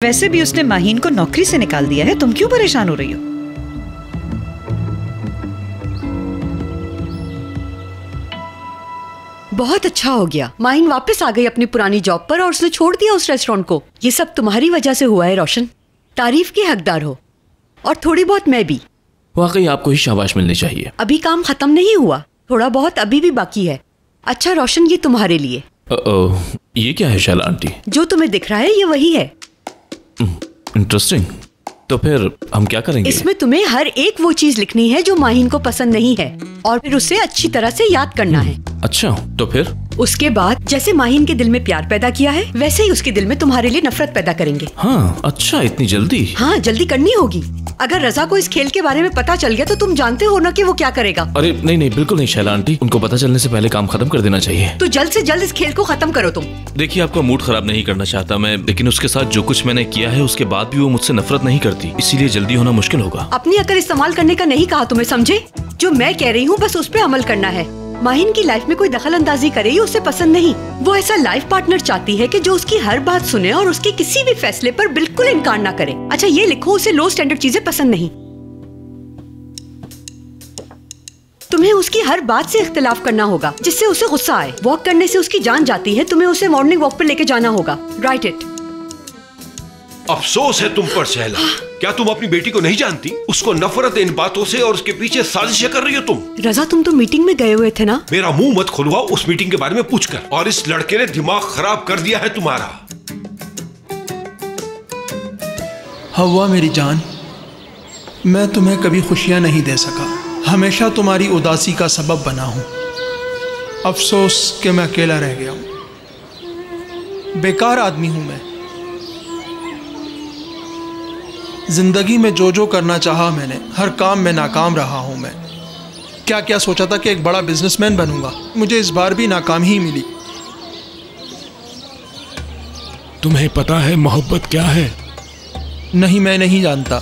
वैसे भी उसने माहीन को नौकरी से निकाल दिया है, तुम क्यों परेशान हो रही हो? बहुत अच्छा हो गया, माहीन वापस आ गई अपनी पुरानी जॉब पर और उसने छोड़ दिया उस रेस्टोरेंट को। ये सब तुम्हारी वजह से हुआ है रोशन, तारीफ के हकदार हो, और थोड़ी बहुत मैं भी। वाकई आपको ही शाबाश मिलनी चाहिए। अभी काम खत्म नहीं हुआ, थोड़ा बहुत अभी भी बाकी है। अच्छा रोशन, ये तुम्हारे लिए। ये क्या है शैला आंटी? जो तुम्हें दिख रहा है ये वही है। इंटरेस्टिंग। तो फिर हम क्या करेंगे? इसमें तुम्हें हर एक वो चीज लिखनी है जो माहीन को पसंद नहीं है और फिर उसे अच्छी तरह से याद करना है। अच्छा, तो फिर? उसके बाद जैसे माहीन के दिल में प्यार पैदा किया है वैसे ही उसके दिल में तुम्हारे लिए नफरत पैदा करेंगे। हाँ, अच्छा, इतनी जल्दी? हाँ, जल्दी करनी होगी। अगर रजा को इस खेल के बारे में पता चल गया तो तुम जानते हो ना कि वो क्या करेगा। अरे नहीं नहीं, बिल्कुल नहीं शैला आंटी, उनको पता चलने से पहले काम खत्म कर देना चाहिए। तो जल्द से जल्द इस खेल को खत्म करो तुम। देखिए, आपका मूड खराब नहीं करना चाहता मैं, लेकिन उसके साथ जो कुछ मैंने किया है उसके बाद भी वो मुझसे नफरत नहीं करती, इसीलिए जल्दी होना मुश्किल होगा। अपनी अकल इस्तेमाल करने का नहीं कहा तुम्हें, समझे? जो मैं कह रही हूँ बस उस पर अमल करना है। माहीन की लाइफ में कोई दखल अंदाजी करे ये उसे पसंद नहीं। वो ऐसा लाइफ पार्टनर चाहती है कि जो उसकी हर बात सुने और उसके किसी भी फैसले पर बिल्कुल इनकार ना करे। अच्छा ये लिखो, उसे लो स्टैंडर्ड चीजें पसंद नहीं। तुम्हें उसकी हर बात से इख्तिलाफ करना होगा जिससे उसे गुस्सा आए। वॉक करने से उसकी जान जाती है, तुम्हें उसे मॉर्निंग वॉक पर लेके जाना होगा। Right it. अफसोस है तुम पर शैला, क्या तुम अपनी बेटी को नहीं जानती? उसको नफरत है इन बातों से और उसके पीछे साजिशें कर रही हो तुम। रजा, तुम तो मीटिंग में गए हुए थे ना? मेरा मुंह मत खुलवाओ उस मीटिंग के बारे में पूछकर। और इस लड़के ने दिमाग खराब कर दिया है तुम्हारा। हवा मेरी जान, मैं तुम्हें कभी खुशियां नहीं दे सका, हमेशा तुम्हारी उदासी का सबब बना हूं। अफसोस कि मैं अकेला रह गया हूं। बेकार आदमी हूं मैं। जिंदगी में जो जो करना चाहा मैंने, हर काम में नाकाम रहा हूं मैं। क्या क्या सोचा था कि एक बड़ा बिजनेसमैन बनूंगा, मुझे इस बार भी नाकामी ही मिली। तुम्हें पता है मोहब्बत क्या है? नहीं, मैं नहीं जानता।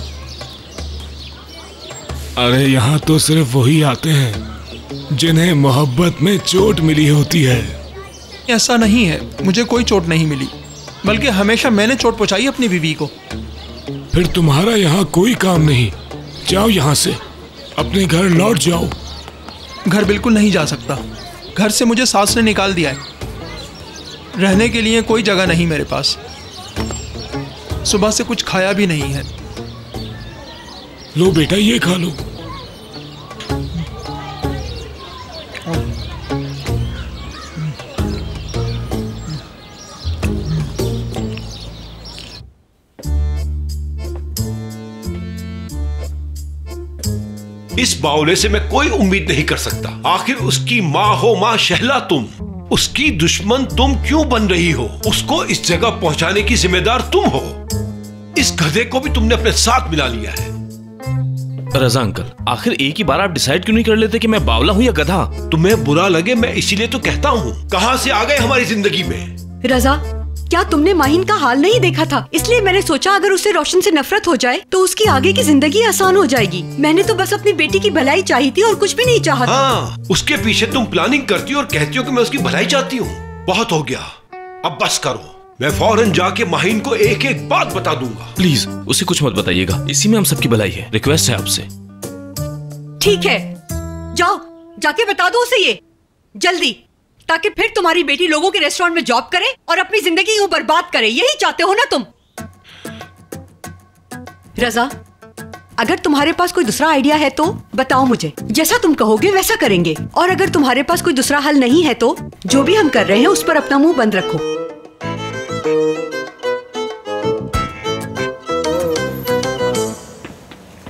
अरे यहाँ तो सिर्फ वही आते हैं जिन्हें मोहब्बत में चोट मिली होती है। ऐसा नहीं है, मुझे कोई चोट नहीं मिली, बल्कि हमेशा मैंने चोट पहुंचाई अपनी बीवी को। फिर तुम्हारा यहाँ कोई काम नहीं, जाओ यहाँ से, अपने घर लौट जाओ। घर बिल्कुल नहीं जा सकता, घर से मुझे सास ने निकाल दिया है। रहने के लिए कोई जगह नहीं मेरे पास, सुबह से कुछ खाया भी नहीं है। लो बेटा, ये खा लो। इस बावले से मैं कोई उम्मीद नहीं कर सकता। आखिर उसकी माँ हो माँ शहला तुम, उसकी दुश्मन तुम क्यों बन रही हो? उसको इस जगह पहुंचाने की जिम्मेदार तुम हो। इस गधे को भी तुमने अपने साथ मिला लिया है। रजा अंकल, आखिर एक ही बार आप डिसाइड क्यों नहीं कर लेते कि मैं बावला हूँ या गधा? तुम्हें बुरा लगे मैं इसीलिए तो कहता हूँ। कहाँ से आ गए हमारी जिंदगी में? रजा, क्या तुमने माहीन का हाल नहीं देखा था? इसलिए मैंने सोचा अगर उसे रोशन से नफरत हो जाए तो उसकी आगे की जिंदगी आसान हो जाएगी। मैंने तो बस अपनी बेटी की भलाई चाही थी और कुछ भी नहीं चाहा। हाँ, उसके पीछे तुम प्लानिंग करती हो और कहती हो कि मैं उसकी भलाई चाहती हूँ। बहुत हो गया, अब बस करो। मैं फौरन जाके माहीन को एक एक बात बता दूंगा। प्लीज उसे कुछ मत बताइएगा, इसी में हम सबकी भलाई है। रिक्वेस्ट है आपसे। ठीक है, जाओ जाके बता दो उसे ये जल्दी, ताकि फिर तुम्हारी बेटी लोगों के रेस्टोरेंट में जॉब करे और अपनी जिंदगी यूं बर्बाद करे। यही चाहते हो ना तुम? रजा, अगर तुम्हारे पास कोई दूसरा आइडिया है तो बताओ मुझे, जैसा तुम कहोगे वैसा करेंगे। और अगर तुम्हारे पास कोई दूसरा हल नहीं है तो जो भी हम कर रहे हैं उस पर अपना मुंह बंद रखो।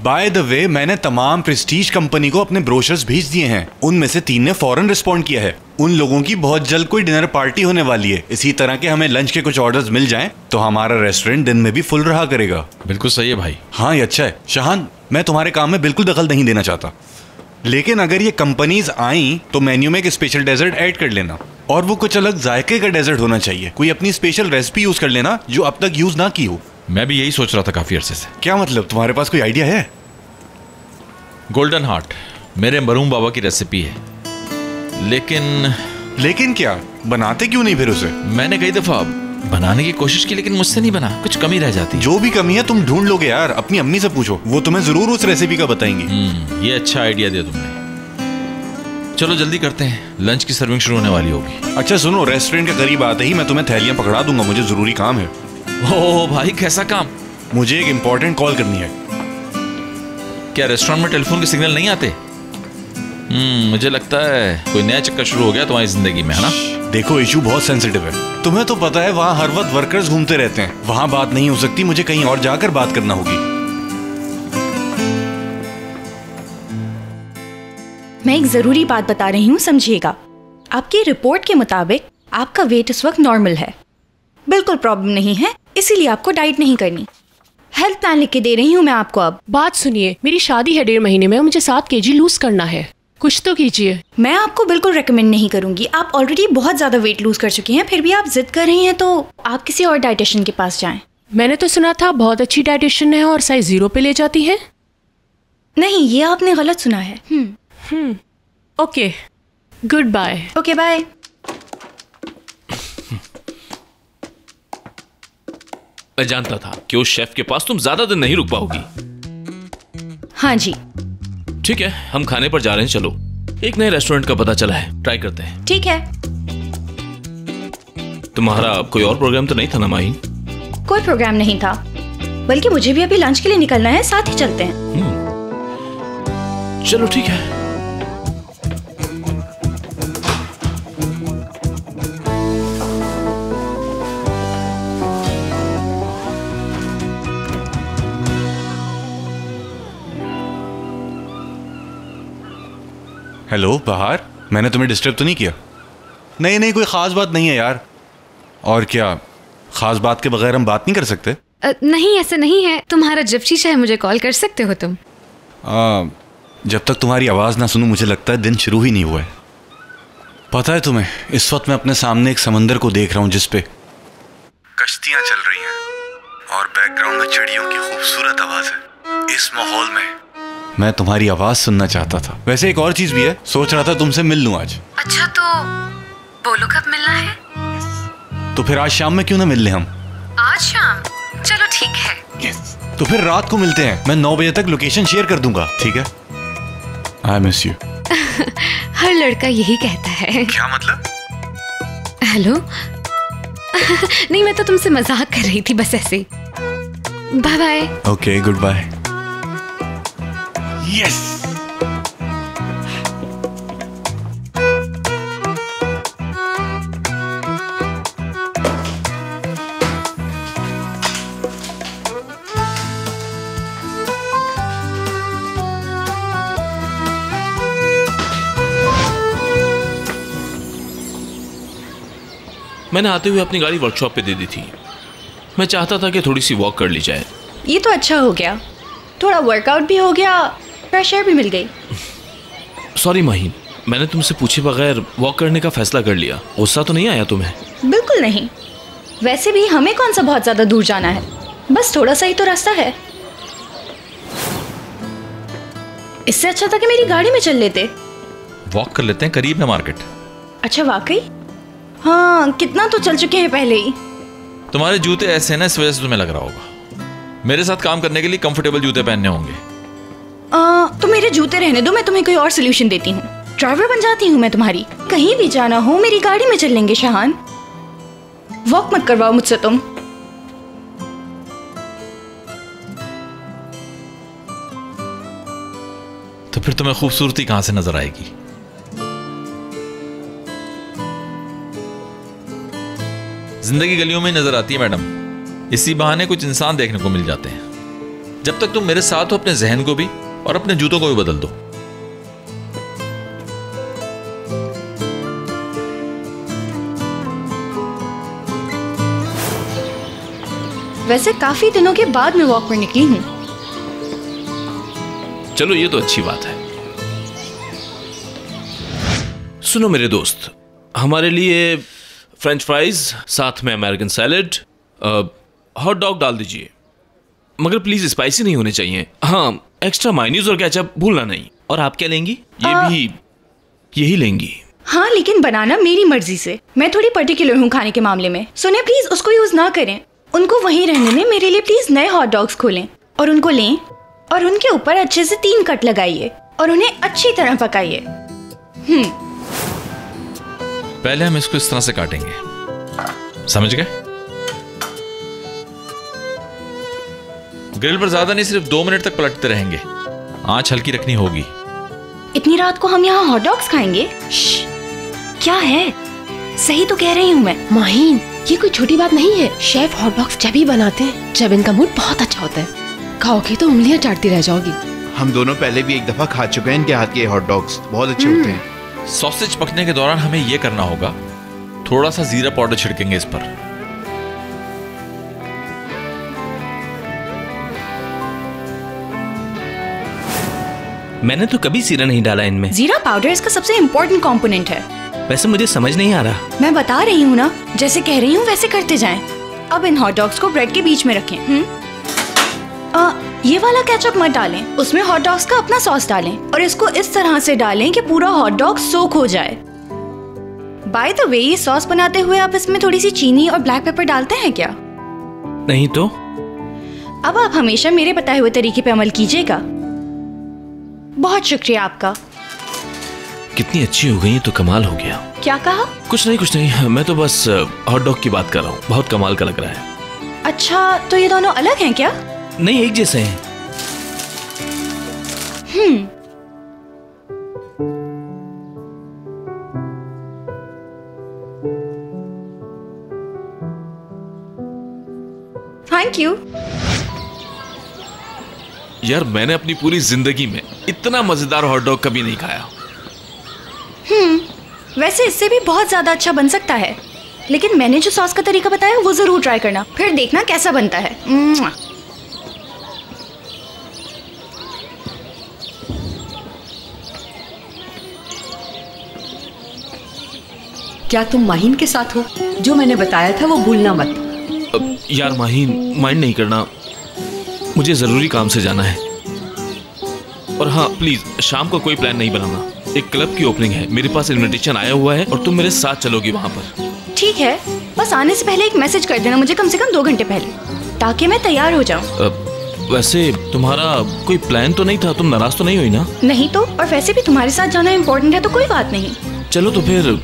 बाय द वे, मैंने तमाम प्रेस्टीज कंपनी को अपने ब्रोशर्स भेज दिए हैं। उनमें से 3 ने फौरन रिस्पॉन्ड किया है। उन लोगों की बहुत जल्द कोई डिनर पार्टी होने वाली है। इसी तरह के हमें लंच के कुछ ऑर्डर्स मिल जाएं तो हमारा रेस्टोरेंट दिन में भी फुल रहा करेगा। बिल्कुल सही है भाई। हाँ, ये अच्छा है। शाहान, मैं तुम्हारे काम में बिल्कुल दखल नहीं देना चाहता, लेकिन अगर ये कंपनीज आई तो मेन्यू में एक स्पेशल डेजर्ट ऐड कर लेना, और वो कुछ अलग जायके का डेजर्ट होना चाहिए। कोई अपनी स्पेशल रेसिपी यूज कर लेना जो अब तक यूज ना की हो। मैं भी यही सोच रहा था काफी अरसे से। क्या मतलब, तुम्हारे पास कोई आइडिया है? गोल्डन हार्ट मेरे मरूम बाबा की रेसिपी है, लेकिन क्या? बनाते क्यों नहीं फिर उसे? मैंने कई दफा बनाने की कोशिश की लेकिन मुझसे नहीं बना, कुछ कमी रह जाती। जो भी कमी है तुम ढूंढ लोगे यार, अपनी अम्मी से पूछो, वो तुम्हें जरूर उस रेसिपी का बताएंगी। ये अच्छा आइडिया दिया तुमने। चलो जल्दी करते हैं, लंच की सर्विंग शुरू होने वाली होगी। अच्छा सुनो, रेस्टोरेंट के करीब आते ही मैं तुम्हें थैलियां पकड़ा दूंगा, मुझे जरूरी काम है। ओह भाई कैसा काम? मुझे एक इम्पोर्टेंट कॉल करनी है। क्या रेस्टोरेंट में टेलीफोन के सिग्नल नहीं आते? मुझे लगता है कोई नया चक्कर शुरू हो गया तुम्हारी जिंदगी में, है ना? देखो इशू बहुत सेंसिटिव है, तुम्हें तो पता है वहाँ हर वक्त वर्कर्स घूमते रहते हैं, वहाँ बात नहीं हो सकती, मुझे कहीं और जाकर बात करना होगी। मैं एक जरूरी बात बता रही हूँ, समझिएगा। आपकी रिपोर्ट के मुताबिक आपका वेट इस वक्त नॉर्मल है, बिल्कुल प्रॉब्लम नहीं है, इसीलिए आपको डाइट नहीं करनी। हेल्थ प्लान लिख के दे रही हूँ मैं आपको। अब बात सुनिए, मेरी शादी है 1.5 महीने में, मुझे 7 kg लूज करना है, कुछ तो कीजिए। मैं आपको बिल्कुल रेकमेंड नहीं करूंगी, आप ऑलरेडी बहुत ज्यादा वेट लूज कर चुकी हैं, फिर भी आप जिद कर रही हैं, तो आप किसी और डाइटिशियन के पास जाएं। मैंने तो सुना था बहुत अच्छी डाइटिशियन है और साइज 0 पे ले जाती है। नहीं, ये आपने गलत सुना है। Okay, goodbye. Okay bye. मैं जानता था कि उस शेफ के पास तुम ज्यादा दिन नहीं रुक पाओगी। हाँ जी। ठीक है, हम खाने पर जा रहे हैं, चलो। एक नए रेस्टोरेंट का पता चला है, ट्राई करते हैं। ठीक है। तुम्हारा कोई और प्रोग्राम तो नहीं था ना माही? कोई प्रोग्राम नहीं था, बल्कि मुझे भी अभी लंच के लिए निकलना है, साथ ही चलते हैं। चलो ठीक है। हेलो बहार, मैंने तुम्हें डिस्टर्ब तो नहीं किया? नहीं कोई ख़ास बात नहीं है यार। और क्या ख़ास बात के बगैर हम बात नहीं कर सकते? नहीं ऐसा नहीं है, तुम्हारा जब जी चाहे मुझे कॉल कर सकते हो तुम। जब तक तुम्हारी आवाज़ ना सुनूं मुझे लगता है दिन शुरू ही नहीं हुआ है। पता है तुम्हें, इस वक्त मैं अपने सामने एक समंदर को देख रहा हूँ जिस पे कश्तियाँ चल रही हैं और बैकग्राउंड में चिड़ियों की खूबसूरत आवाज़ है। इस माहौल में मैं तुम्हारी आवाज सुनना चाहता था। वैसे एक और चीज भी है, सोच रहा था तुमसे मिल लूं आज। अच्छा तो बोलो कब मिलना है? तो फिर आज शाम में क्यों ना मिल लें हम? आज शाम? चलो ठीक है। तो फिर रात को मिलते हैं, मैं 9 बजे तक लोकेशन शेयर कर दूंगा, ठीक है? I miss you. हर लड़का यही कहता है। क्या मतलब? हेलो नहीं, मैं तो तुमसे मजाक कर रही थी, बस ऐसे। Bye bye. Okay, goodbye. Yes. मैंने आते हुए अपनी गाड़ी वर्कशॉप पे दे दी थी। मैं चाहता था कि थोड़ी सी वॉक कर ली जाए। ये तो अच्छा हो गया, थोड़ा वर्कआउट भी हो गया, फ्रेश एयर भी मिल गई। सॉरी माही, मैंने तुमसे पूछे बगैर वॉक करने का फैसला कर लिया। गुस्सा तो नहीं आया तुम्हें? बिल्कुल नहीं, वैसे भी हमें कौन सा बहुत ज्यादा दूर जाना है, बस थोड़ा सा ही तो रास्ता है। इससे अच्छा था कि मेरी गाड़ी में चल लेते। वॉक कर लेते हैं, करीब है मार्केट। अच्छा वाकई? हाँ, कितना तो चल चुके हैं पहले ही। तुम्हारे जूते ऐसे हैं ना, इस वजह से तुम्हें लग रहा होगा। मेरे साथ काम करने के लिए कंफर्टेबल जूते पहनने होंगे। तो मेरे जूते रहने दो, मैं तुम्हें कोई और सोल्यूशन देती हूँ। ड्राइवर बन जाती हूँ मैं तुम्हारी, कहीं भी जाना हो मेरी गाड़ी में चल लेंगे। शहान, वॉक मत करवाओ मुझसे तुम। तो फिर तुम्हें खूबसूरती कहां से नजर आएगी? जिंदगी गलियों में नजर आती है मैडम, इसी बहाने कुछ इंसान देखने को मिल जाते हैं। जब तक तुम मेरे साथ हो, अपने जहन को भी और अपने जूतों को भी बदल दो। वैसे काफी दिनों के बाद मैं वॉक पर निकली हूँ। चलो ये तो अच्छी बात है। सुनो मेरे दोस्त, हमारे लिए फ्रेंच फ्राइज, साथ में अमेरिकन सैलेड, हॉट डॉग डाल दीजिए, मगर प्लीज स्पाइसी नहीं होने चाहिए। हाँ, एक्स्ट्रा मायोनीज और केचप भूलना नहीं। और आप क्या लेंगी? ये भी यही लेंगी? हाँ, लेकिन बनाना मेरी मर्जी से। मैं थोड़ी पर्टिकुलर हूँ खाने के मामले में। सुने प्लीज, उसको यूज ना करें। उनको वहीं रहने में मेरे लिए प्लीज नए हॉट डॉग्स खोलें और उनको लें और उनके ऊपर अच्छे से 3 कट लगाइए और उन्हें अच्छी तरह पकाइए। पहले हम इसको इस तरह से काटेंगे, समझ गए? ग्रिल पर ज्यादा नहीं, सिर्फ 2 मिनट तक पलटते रहेंगे। आंच हल्की रखनी होगी। इतनी रात को हम यहाँ हॉट डॉग्स खाएंगे? क्या है? सही तो कह रही हूँ मैं। माहिन, ये कोई छोटी बात नहीं है। शेफ हॉट डॉग्स जब ही बनाते हैं जब इनका मूड बहुत अच्छा होता है। खाओगी तो उंगलियां चाटती रह जाओगी। हम दोनों पहले भी एक दफा खा चुके हैं इनके हाथ के हॉट डॉग्स, बहुत अच्छे होते हैं। सॉसेज पकने के दौरान हमें यह करना होगा, थोड़ा सा जीरा पाउडर छिड़केंगे इस पर। मैंने तो कभी जीरा नहीं डाला इनमें। जीरा पाउडर इसका सबसे इम्पोर्टेंट कंपोनेंट है। वैसे मुझे समझ नहीं आ रहा। मैं बता रही हूँ ना, जैसे कह रही हूँ वैसे करते जाएं। अब इन हॉट डॉग्स को ब्रेड के बीच में रखें। ये वाला केचप मत डालें, उसमें हॉट डॉग्स का अपना सॉस डालें और इसको इस तरह से डालें कि पूरा हॉट डॉग सोक हो जाए। बाय द वे, ये सॉस बनाते हुए आप इसमें थोड़ी सी चीनी और ब्लैक पेपर डालते हैं क्या? नहीं तो। अब आप हमेशा मेरे बताए हुए तरीके पे अमल कीजिएगा। बहुत शुक्रिया आपका। कितनी अच्छी हो गई तो कमाल हो गया। क्या कहा? कुछ नहीं, मैं तो बस हॉट डॉग की बात कर रहा हूँ। बहुत कमाल का लग रहा है। अच्छा, तो ये दोनों अलग हैं क्या? नहीं, एक जैसे हैं। Thank you. यार, मैंने अपनी पूरी जिंदगी में इतना मजेदार हॉट डॉग कभी नहीं खाया। वैसे इससे भी बहुत ज्यादा अच्छा बन सकता है, लेकिन मैंने जो सॉस का तरीका बताया वो जरूर ट्राई करना, फिर देखना कैसा बनता है। क्या तुम माहिन के साथ हो? जो मैंने बताया था वो भूलना मत। यार माहिन, माइंड नहीं करना, मुझे जरूरी काम से जाना है। और हाँ प्लीज, शाम को कोई प्लान नहीं बनाना। एक क्लब की ओपनिंग है, मेरे पास इनविटेशन आया हुआ है और तुम मेरे साथ चलोगी वहाँ पर। ठीक है, बस आने से पहले एक मैसेज कर देना मुझे, कम से कम 2 घंटे पहले, ताकि मैं तैयार हो जाऊँ। वैसे तुम्हारा कोई प्लान तो नहीं था? तुम नाराज तो नहीं हुई ना? नहीं तो, और वैसे भी तुम्हारे साथ जाना इम्पोर्टेंट है तो कोई बात नहीं। चलो तो फिर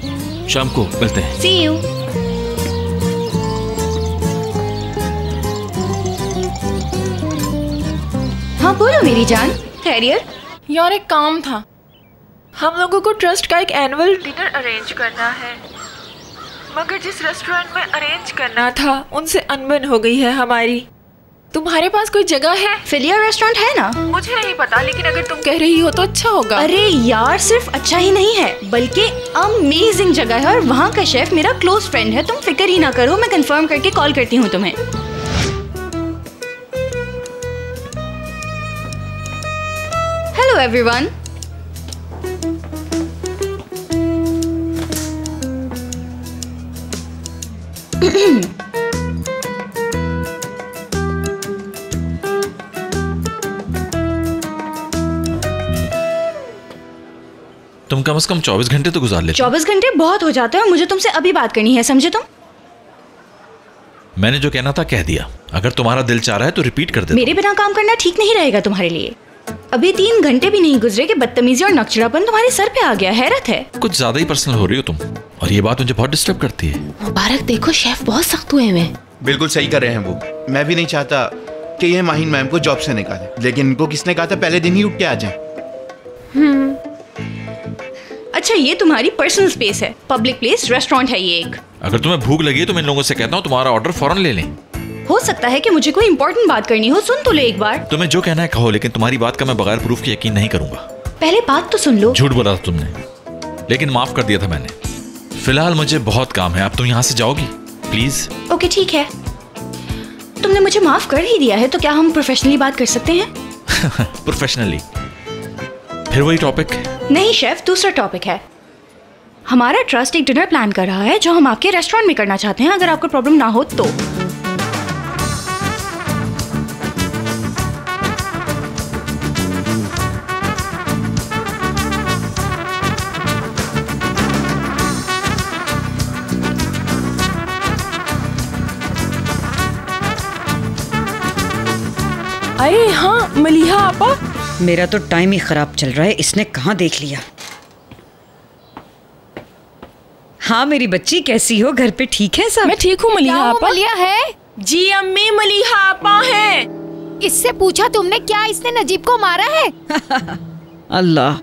शाम को मिलते हैं। See you। हाँ बोलो मेरी जान, खैरियत? यार एक काम था, हम लोगों को ट्रस्ट का एक एनुअल डिनर अरेंज करना है, मगर जिस रेस्टोरेंट में अरेंज करना था उनसे अनबन हो गई है हमारी। तुम्हारे पास कोई जगह है? फिलिया रेस्टोरेंट है ना? मुझे नहीं पता, लेकिन अगर तुम कह रही हो तो अच्छा होगा। अरे यार, सिर्फ अच्छा ही नहीं है बल्कि अमेजिंग जगह है और वहाँ का शेफ मेरा क्लोज फ्रेंड है। तुम फिक्र ही ना करो, मैं कंफर्म करके कॉल करती हूँ तुम्हें। Hello everyone. तुम कम से कम 24 घंटे तो गुजार लेते। 24 घंटे बहुत हो जाते हैं और मुझे तुमसे अभी बात करनी है, समझे तुम? मैंने जो कहना था कह दिया। अगर तुम्हारा दिल चाह रहा है तो रिपीट कर दे। मेरे बिना काम करना ठीक नहीं रहेगा तुम्हारे लिए। अभी 3 घंटे भी नहीं गुजरे कि बदतमीजी और नकचड़ापन तुम्हारे सर पे आ गया। हैरत है। कुछ ज्यादा ही पर्सनल हो रही हो तुम, और ये बात मुझे बहुत डिस्टर्ब करती है। मुबारक, देखो शेफ बहुत सख्त हुए हैं। बिल्कुल सही कर रहे हैं वो। मैं भी नहीं चाहता कि ये माहिन मैम को जॉब से निकाले, लेकिन इनको किसने कहा था पहले दिन ही उठ के आ जाए। अच्छा, ये तुम्हारी पर्सनल स्पेस है, पब्लिक प्लेस रेस्टोरेंट है ये एक। अगर तुम्हें भूख लगी है तो मैं इन लोगों से कहता हूँ तुम्हारा ऑर्डर फौरन ले लें। हो सकता है कि मुझे कोई इंपॉर्टेंट बात करनी हो, सुन तो ले एक बार। तुम्हें जो कहना है कहो, लेकिन तुम्हारी बात का मैं बगैर प्रूफ के यकीन नहीं करूंगा। पहले बात तो सुन लो। झूठ बोला था तुमने, लेकिन माफ कर दिया था मैंने। फिलहाल मुझे बहुत काम है, अब तुम यहाँ से जाओगी प्लीज। ओके ठीक है, तुमने मुझे माफ कर ही दिया है तो क्या हम प्रोफेशनली बात कर सकते हैं? प्रोफेशनली? फिर वही टॉपिक? नहीं शेफ, दूसरा टॉपिक है। हमारा ट्रस्ट एक डिनर प्लान कर रहा है जो हम आपके रेस्टोरेंट में करना चाहते हैं, अगर आपको प्रॉब्लम ना हो तो। अरे हाँ मलिहा आपा। मेरा तो टाइम ही खराब चल रहा है, इसने कहाँ देख लिया। हाँ मेरी बच्ची, कैसी हो? घर पे ठीक है सब? मैं ठीक हूँ मलिहा आपा। मलिहा है? जी अम्मी, मलिहा आपा है। इससे पूछा तुमने क्या इसने नजीब को मारा है? अल्लाह,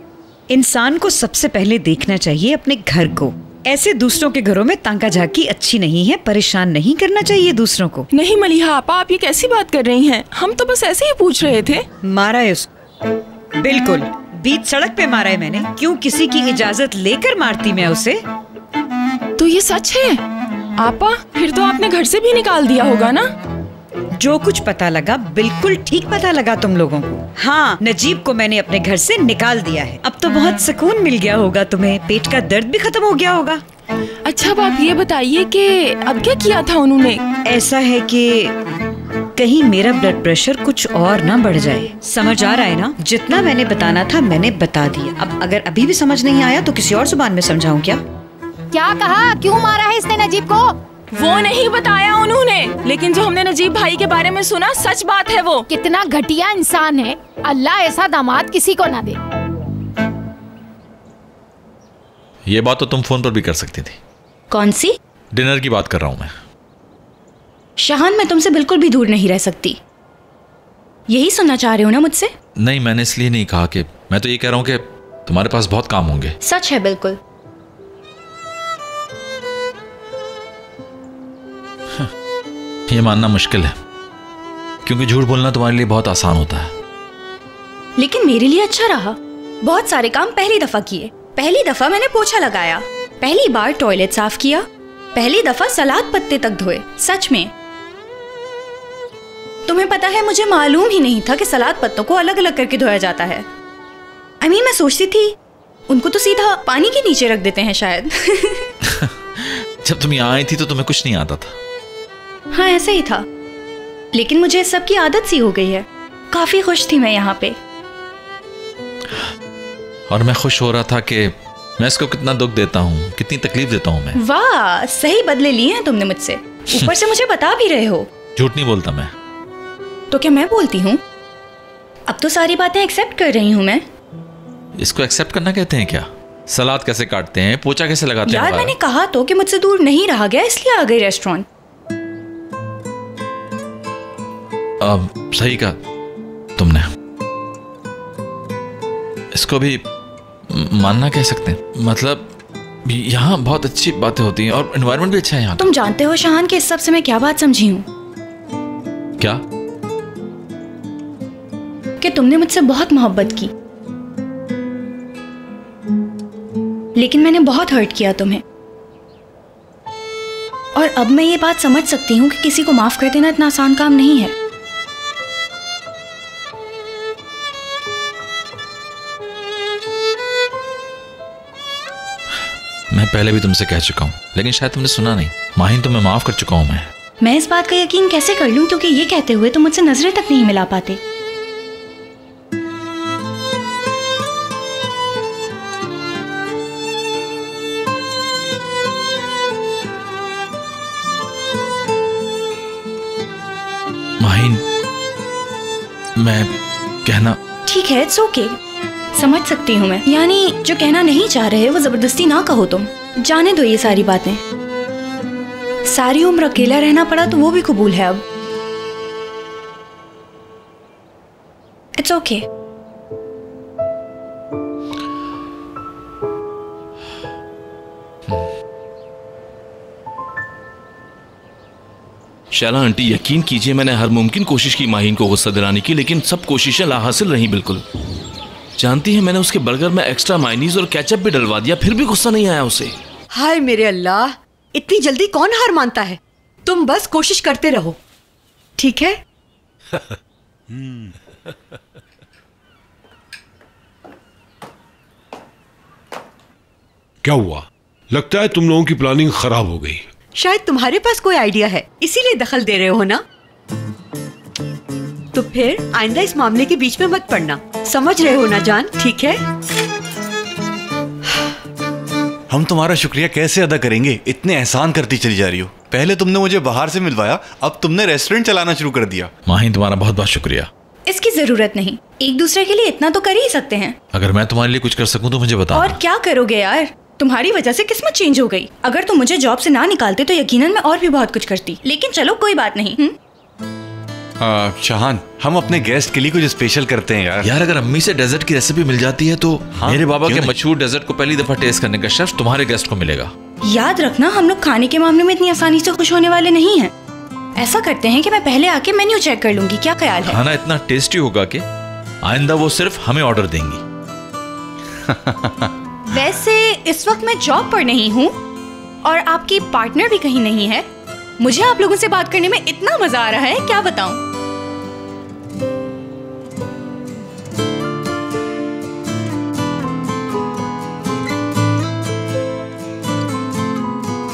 इंसान को सबसे पहले देखना चाहिए अपने घर को। ऐसे दूसरों के घरों में तांका झाकी अच्छी नहीं है। परेशान नहीं करना चाहिए दूसरों को। नहीं मलिहा आपा, आप ये कैसी बात कर रही हैं? हम तो बस ऐसे ही पूछ रहे थे। मारा है उसको? बिल्कुल, बीच सड़क पे मारा है मैंने। क्यों, किसी की इजाजत लेकर मारती मैं उसे? तो ये सच है आपा? फिर तो आपने घर से भी निकाल दिया होगा ना? जो कुछ पता लगा बिल्कुल ठीक पता लगा तुम लोगों को। हाँ, नजीब को मैंने अपने घर से निकाल दिया है। अब तो बहुत सुकून मिल गया होगा तुम्हें, पेट का दर्द भी खत्म हो गया होगा। अच्छा अब आप ये बताइए कि अब क्या किया था उन्होंने? ऐसा है कि कहीं मेरा ब्लड प्रेशर कुछ और ना बढ़ जाए। समझ आ रहा है ना? जितना मैंने बताना था मैंने बता दिया। अब अगर अभी भी समझ नहीं आया तो किसी और जुबान में समझाऊं क्या? क्या कहा? क्यों मारा है इसने नजीब को? वो नहीं बताया उन्होंने, लेकिन जो हमने नजीब भाई के बारे में सुना सच बात है। वो कितना घटिया इंसान है। अल्लाह ऐसा दामाद किसी को ना दे। ये बात तो तुम फोन पर भी कर सकती थी। कौन सी? डिनर की बात कर रहा हूं मैं। शाहान, मैं तुमसे बिल्कुल भी दूर नहीं रह सकती। यही सुनना चाह रहे हो ना मुझसे? नहीं, मैंने इसलिए नहीं कहा कि, मैं तो ये कह रहा हूं कि तुम्हारे पास बहुत काम होंगे। सच है बिल्कुल। ये मानना मुश्किल है, क्योंकि झूठ बोलना तुम्हारे लिए बहुत आसान होता है। लेकिन मेरे लिए अच्छा रहा। बहुत सारे काम पहली दफा किए। पहली दफा मैंने पोछा लगाया, पहली बार टॉयलेट साफ किया, पहली दफा सलाद पत्ते तक धोए। सच में तुम्हें पता है, मुझे मालूम ही नहीं था कि सलाद पत्तों को अलग अलग करके धोया जाता है। मैं सोचती थी उनको तो सीधा पानी के नीचे रख देते हैं शायद। जब तुम यहाँ आई थी तो तुम्हें कुछ नहीं आता था। हाँ ऐसे ही था, लेकिन मुझे इस सब की आदत सी हो गई है। काफी खुश थी मैं यहाँ पे। और मैं खुश हो रहा था कि मैं इसको कितना दुख देता हूँ, कितनी तकलीफ देता हूँ मैं। वाह, सही बदले लिए हैं तुमने मुझसे। ऊपर से मुझे बता भी रहे हो। झूठ नहीं बोलता मैं। तो क्या मैं बोलती हूँ? अब तो सारी बातें एक्सेप्ट कर रही हूँ मैं। इसको एक्सेप्ट करना कहते हैं क्या? सलाद कैसे काटते हैं, पोछा कैसे लगाते हैं? यार मैंने कहा तो कि मुझसे दूर नहीं रहा गया, इसलिए आ गई रेस्टोरेंट। अब सही कहा तुमने। इसको भी मानना कह सकते हैं। मतलब यहाँ बहुत अच्छी बातें होती हैं और एनवायरनमेंट भी अच्छा है यहाँ। तुम जानते हो शाहान कि इस सब से मैं क्या बात समझी हूँ? क्या? कि तुमने मुझसे बहुत मोहब्बत की, लेकिन मैंने बहुत हर्ट किया तुम्हें। और अब मैं ये बात समझ सकती हूँ कि किसी को माफ कर देना इतना आसान काम नहीं है। मैं पहले भी तुमसे कह चुका हूँ, लेकिन शायद तुमने सुना नहीं। माहिन, तुम्हें माफ कर चुका हूँ मैं इस बात का यकीन कैसे कर लूं, क्योंकि ये कहते हुए तुम मुझसे नजरें तक नहीं मिला पाते। माहिन, मैं कहना। ठीक है, इट्स ओके। समझ सकती हूँ मैं। यानी जो कहना नहीं चाह रहे वो जबरदस्ती ना कहो तुम। जाने दो ये सारी बातें। सारी उम्र अकेला रहना पड़ा तो वो भी कबूल है अब। It's okay. शैला आंटी, यकीन कीजिए मैंने हर मुमकिन कोशिश की माहिन को गुस्सा दिलाने की, लेकिन सब कोशिशें लाहासिल रहीं। बिल्कुल जानती है, मैंने उसके बर्गर में एक्स्ट्रा मायनीज और केचप भी डलवा दिया, फिर भी गुस्सा नहीं आया उसे। हाय मेरे अल्लाह, इतनी जल्दी कौन हार मानता है? तुम बस कोशिश करते रहो, ठीक है? क्या हुआ? लगता है तुम लोगों की प्लानिंग खराब हो गई। शायद तुम्हारे पास कोई आइडिया है, इसीलिए दखल दे रहे हो ना? तो फिर आइंदा इस मामले के बीच में मत पड़ना, समझ रहे हो ना जान? ठीक है? हम तुम्हारा शुक्रिया कैसे अदा करेंगे? इतने एहसान करती चली जा रही हो। पहले तुमने मुझे बाहर से मिलवाया, अब तुमने रेस्टोरेंट चलाना शुरू कर दिया। माहिन, तुम्हारा बहुत बहुत शुक्रिया। जरूरत नहीं, एक दूसरे के लिए इतना तो कर ही सकते हैं। अगर मैं तुम्हारे लिए कुछ कर सकूं तो मुझे बताना। और क्या करोगे यार, तुम्हारी वजह से किस्मत चेंज हो गई। अगर तुम मुझे जॉब से ना निकालते तो यकीनन मैं और भी बहुत कुछ करती, लेकिन चलो कोई बात नहीं। शाहान, हम अपने गेस्ट के लिए कुछ स्पेशल करते हैं यार। यार अगर अम्मी से डेजर्ट की रेसिपी मिल जाती है तो मेरे बाबा के मशहूर डेजर्ट को पहली दफा टेस्ट करने का शर्फ तुम्हारे गेस्ट को मिलेगा। याद रखना, हम लोग खाने के मामले में इतनी आसानी से खुश होने वाले नहीं हैं। ऐसा करते हैं कि मैं पहले आके मेन्यू चेक कर लूंगी, क्या ख्याल है? खाना इतना टेस्टी होगा कि आइंदा वो सिर्फ हमें ऑर्डर देंगी। वैसे इस वक्त मैं जॉब पर नहीं हूँ और आपकी पार्टनर भी कहीं नहीं है। मुझे आप लोगों से बात करने में इतना मजा आ रहा है, क्या बताऊं।